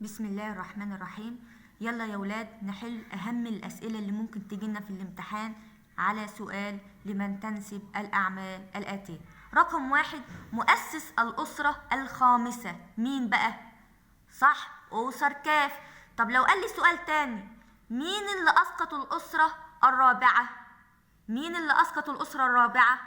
بسم الله الرحمن الرحيم. يلا يا ولاد نحل أهم الأسئلة اللي ممكن تجينا في الامتحان على سؤال لمن تنسب الأعمال الآتية. رقم 1، مؤسس الأسرة الخامسة مين بقى؟ صح، أوسر كاف. طب لو قال لي سؤال تاني، مين اللي أسقط الأسرة الرابعة؟ مين اللي أسقط الأسرة الرابعة؟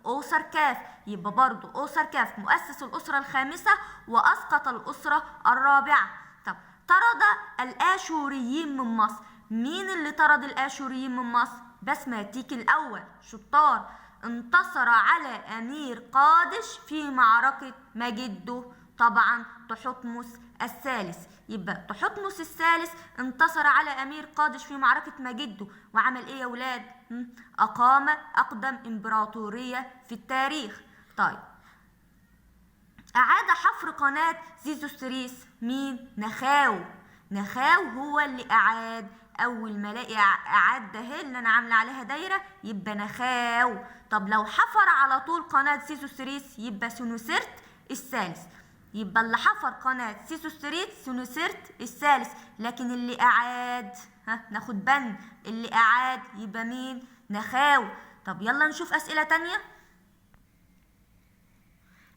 أوسر كاف. يبقى برضو أوسر كاف مؤسس الأسرة الخامسة وأسقط الأسرة الرابعة. طب طرد الآشوريين من مصر، مين اللي طرد الآشوريين من مصر؟ بسماتيك الأول، شطار. انتصر على أمير قادش في معركة مجدو، طبعا تحتمس الثالث. يبقى تحتمس الثالث انتصر على أمير قادش في معركة مجدو، وعمل إيه يا ولاد؟ أقام أقدم إمبراطورية في التاريخ. طيب، أعاد حفر قناة زيزوستريس مين؟ نخاو. نخاو هو اللي أعاد. أول ما ألاقي أعاد ده اللي أنا عاملة عليها دايرة يبقى نخاو. طب لو حفر على طول قناة زيزوستريس يبقى سنوسرت الثالث. يبقى اللي حفر قناة سيسوستريت سنوسرت الثالث، لكن اللي أعاد ناخد بند، اللي أعاد يبقى مين؟ نخاو. طب يلا نشوف أسئلة تانية.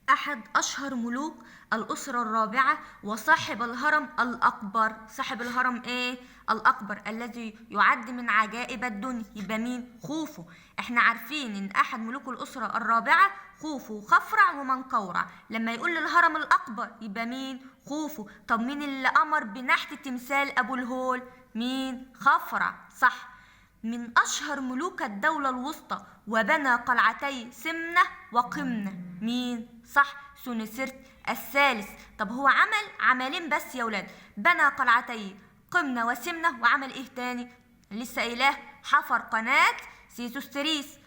أحد أشهر ملوك الأسرة الرابعة وصاحب الهرم الأكبر، صاحب الهرم إيه؟ الأكبر الذي يعد من عجائب الدنيا، يبقى مين؟ خوفو. إحنا عارفين إن أحد ملوك الأسرة الرابعة خوفو وخفرع ومنقورع. لما يقول الهرم الأكبر يبقى مين؟ خوفو. طب مين اللي أمر بنحت تمثال أبو الهول؟ مين؟ خفرع، صح. من أشهر ملوك الدولة الوسطى وبنى قلعتي سمنة وقمنة، مين؟ صح، سنوسرت الثالث. طب هو عمل عملين بس يا ولاد، بنى قلعتي قمنة وسمنة، وعمل ايه تاني؟ لسه قايلاه، حفر قناة سيسوستريس.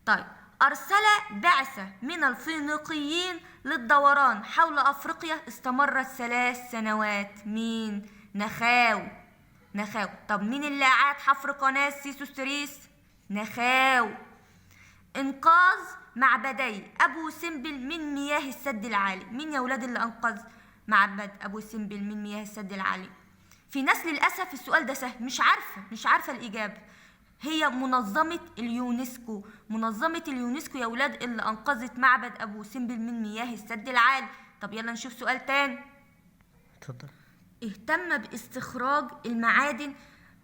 طيب، أرسل بعثة من الفينيقيين للدوران حول أفريقيا استمرت 3 سنوات، مين؟ نخاو. نخاو. طب مين اللي أعاد حفر قناة سيسوستريس؟ نخاو. إنقاذ معبدي أبو سمبل من مياه السد العالي، مين يا ولاد اللي أنقذ معبد أبو سمبل من مياه السد العالي؟ في ناس للأسف السؤال ده سهل، مش عارفة الإجابة. هي منظمة اليونسكو، منظمة اليونسكو يا ولاد اللي أنقذت معبد أبو سمبل من مياه السد العالي. طب يلا نشوف سؤال تاني. اتفضل. اهتم باستخراج المعادن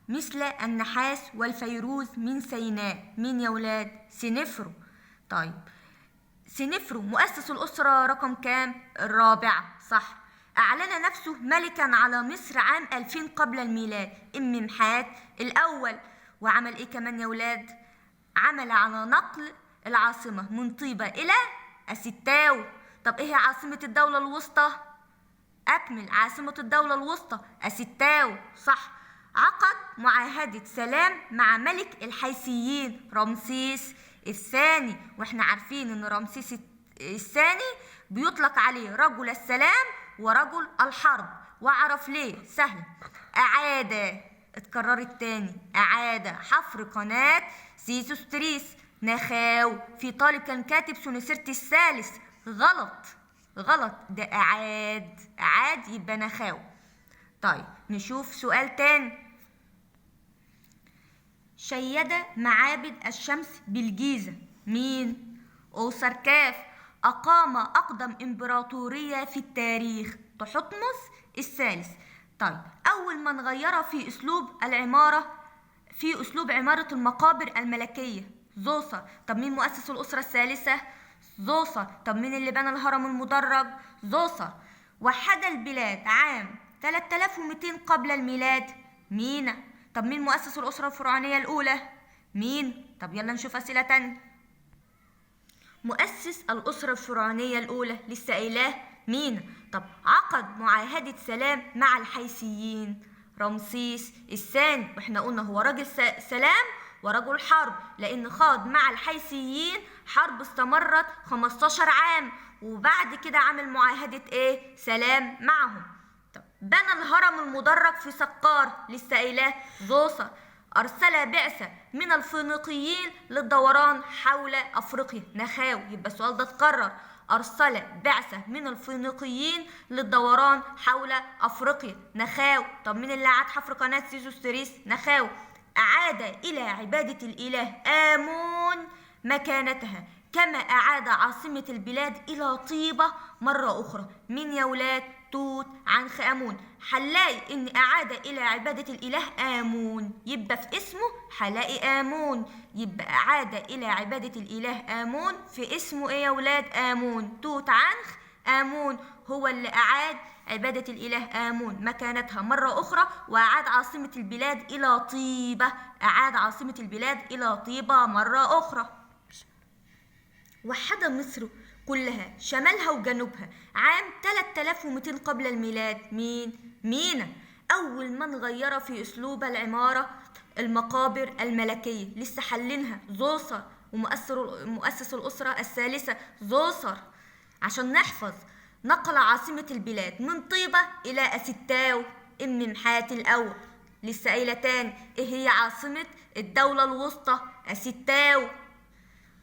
مثل النحاس والفيروز من سيناء، مين يا ولاد؟ سنفرو. طيب، سنفرو مؤسس الأسرة رقم كام؟ الرابعة، صح. أعلن نفسه ملكا على مصر عام 2000 قبل الميلاد، إممحات الأول. وعمل إيه كمان يا ولاد؟ عمل على نقل العاصمة من طيبة إلى أستاو. طب إيه هي عاصمة الدولة الوسطى؟ أكمل، عاصمة الدولة الوسطى أستاو، صح. عقد معاهدة سلام مع ملك الحيثيين رمسيس الثاني، واحنا عارفين ان رمسيس الثاني بيطلق عليه رجل السلام ورجل الحرب. واعرف ليه؟ سهل. أعاد، اتكررت تاني، أعاد حفر قناة سيسوستريس. نخاو. في طالب كان كاتب سنوسرت الثالث، غلط غلط، ده أعاد يبقى نخاو. طيب نشوف سؤال تاني. شيد معابد الشمس بالجيزة، مين؟ أوسر كاف. أقام أقدم إمبراطورية في التاريخ، تحتمس الثالث. طيب، أول من غير في أسلوب العمارة، في أسلوب عمارة المقابر الملكية، زوسر. طب مين مؤسس الأسرة الثالثة؟ زوسر. طب مين اللي بنى الهرم المدرج؟ زوسر. وحد البلاد عام 3200 قبل الميلاد، مينا. طب مين مؤسس الأسرة الفرعونية الأولى؟ مين؟ طب يلا نشوف أسئلة تانية. مؤسس الأسرة الفرعونية الأولى لسه قايلاه، مينا. طب عقد معاهدة سلام مع الحيثيين رمسيس الثاني، واحنا قلنا هو راجل سلام ورجل حرب، لأن خاض مع الحيثيين حرب استمرت 15 عام، وبعد كده عمل معاهدة ايه؟ سلام معهم. طب بنى الهرم المدرج في سقار، لسه قايلاه، زوسر. أرسل بعثة من الفينيقيين للدوران حول أفريقيا، نخاو. يبقى السؤال ده اتكرر. أرسل بعثة من الفينيقيين للدوران حول أفريقيا. نخاو. طب مين اللي أعاد حفر قناة سويس؟ نخاو. أعاد إلى عبادة الإله آمون مكانتها، كما أعاد عاصمة البلاد إلى طيبة مرة أخرى. مين يا ولاد؟ توت عنخ آمون. هنلاقي إن أعاد إلى عبادة الإله آمون، يبقى في اسمه هلاقي آمون، يبقى أعاد إلى عبادة الإله آمون في اسمه إيه يا ولاد؟ آمون. توت عنخ آمون هو اللي أعاد عبادة الإله آمون مكانتها مرة أخرى، وأعاد عاصمة البلاد إلى طيبة. أعاد عاصمة البلاد إلى طيبة مرة أخرى. وحد مصر كلها شمالها وجنوبها عام 3200 قبل الميلاد. مين؟ مينا. أول من غير في أسلوب العمارة المقابر الملكية، لسه حلينها زوسر، ومؤسس الأسرة الثالثة زوسر. عشان نحفظ، نقل عاصمة البلاد من طيبة إلى أستاو إممحات الأول. لسه قايلة تاني، إيه هي عاصمة الدولة الوسطى؟ أستاو.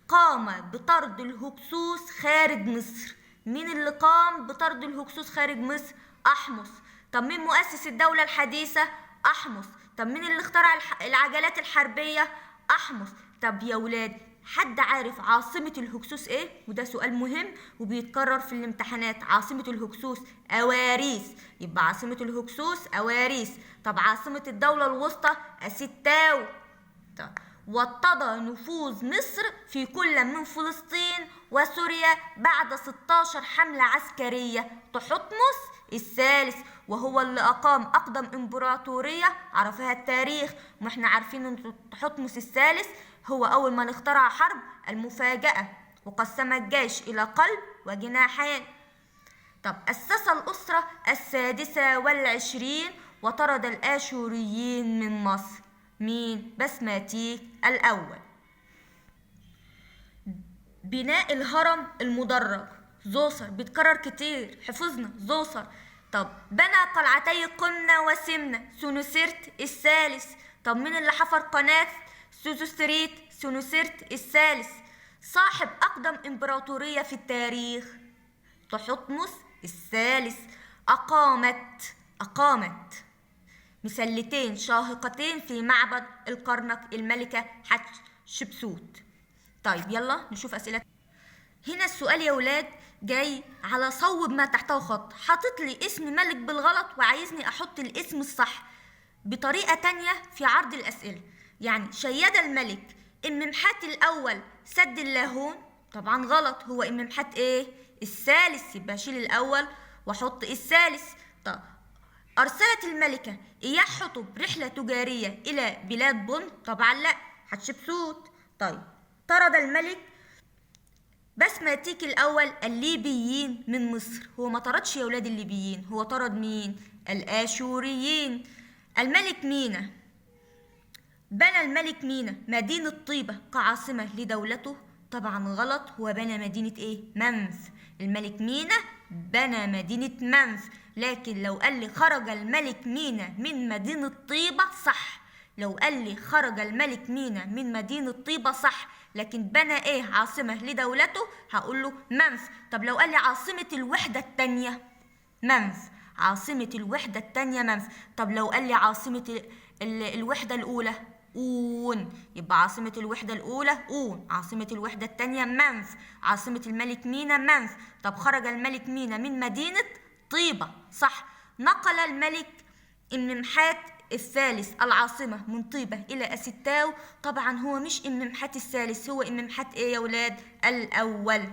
قام بطرد الهكسوس خارج مصر. مين اللي قام بطرد الهكسوس خارج مصر؟ أحمس. طب مين مؤسس الدولة الحديثة؟ أحمس. طب مين اللي اخترع العجلات الحربية؟ أحمس. طب يا ولاد، حد عارف عاصمة الهكسوس ايه؟ وده سؤال مهم وبيتكرر في الامتحانات. عاصمة الهكسوس أواريس، يبقى عاصمة الهكسوس أواريس. طب عاصمة الدولة الوسطى أستاو. طب واتضى نفوذ مصر في كل من فلسطين وسوريا بعد 16 حملة عسكرية. تحتمس الثالث، وهو اللي أقام أقدم إمبراطورية عرفها التاريخ. واحنا عارفين إن تحتمس الثالث هو أول من اخترع حرب المفاجأة وقسم الجيش إلى قلب وجناحين. طب أسس الأسرة 26 وطرد الآشوريين من مصر. مين؟ بسماتيك الأول. بناء الهرم المدرج زوسر، بيتكرر كتير، حفظنا زوسر. طب بنى قلعتي قمنة وسمنة سونوسرت الثالث. طب مين اللي حفر قناة سونوسرت الثالث؟ صاحب أقدم إمبراطورية في التاريخ تحتمس الثالث. أقامت مسلتين شاهقتين في معبد الكرنك الملكة حتشبسوت. طيب يلا نشوف أسئلة. هنا السؤال يا ولاد جاي على صوب ما تحته خط، حاطط لي اسم ملك بالغلط وعايزني أحط الاسم الصح بطريقة تانية في عرض الأسئلة. يعني شيد الملك إممحات الأول سد اللاهون، طبعا غلط، هو إممحات إيه؟ الثالث، يبقى أشيل الأول وأحط الثالث. طب أرسلت الملكة إياه حطب رحلة تجارية إلى بلاد بن، طبعا لا، حتشبسوت. طيب طرد الملك بسماتيك الأول الليبيين من مصر. هو ما طردش يا ولاد الليبيين، هو طرد مين؟ الآشوريين. الملك مينا، بنى الملك مينا مدينة طيبة كعاصمة لدولته، طبعا غلط، هو بنى مدينة ايه؟ منف. الملك مينا بنى مدينة منف. لكن لو قال لي خرج الملك مينا من مدينة طيبة صح. لو قال لي خرج الملك مينا من مدينة طيبة صح، لكن بنى ايه عاصمة لدولته؟ هقول له منف. طب لو قال لي عاصمة الوحدة التانية؟ منف. عاصمة الوحدة التانية منف. طب لو قال لي عاصمة الوحدة الأولى؟ أون. يبقى عاصمة الوحدة الأولى أون، عاصمة الوحدة التانية منف، عاصمة الملك مينا منف. طب خرج الملك مينا من مدينة طيبة صح. نقل الملك إممحات الثالث العاصمة من طيبة إلى أستاو، طبعا هو مش إممحات الثالث، هو إممحات إيه يا ولاد؟ الأول.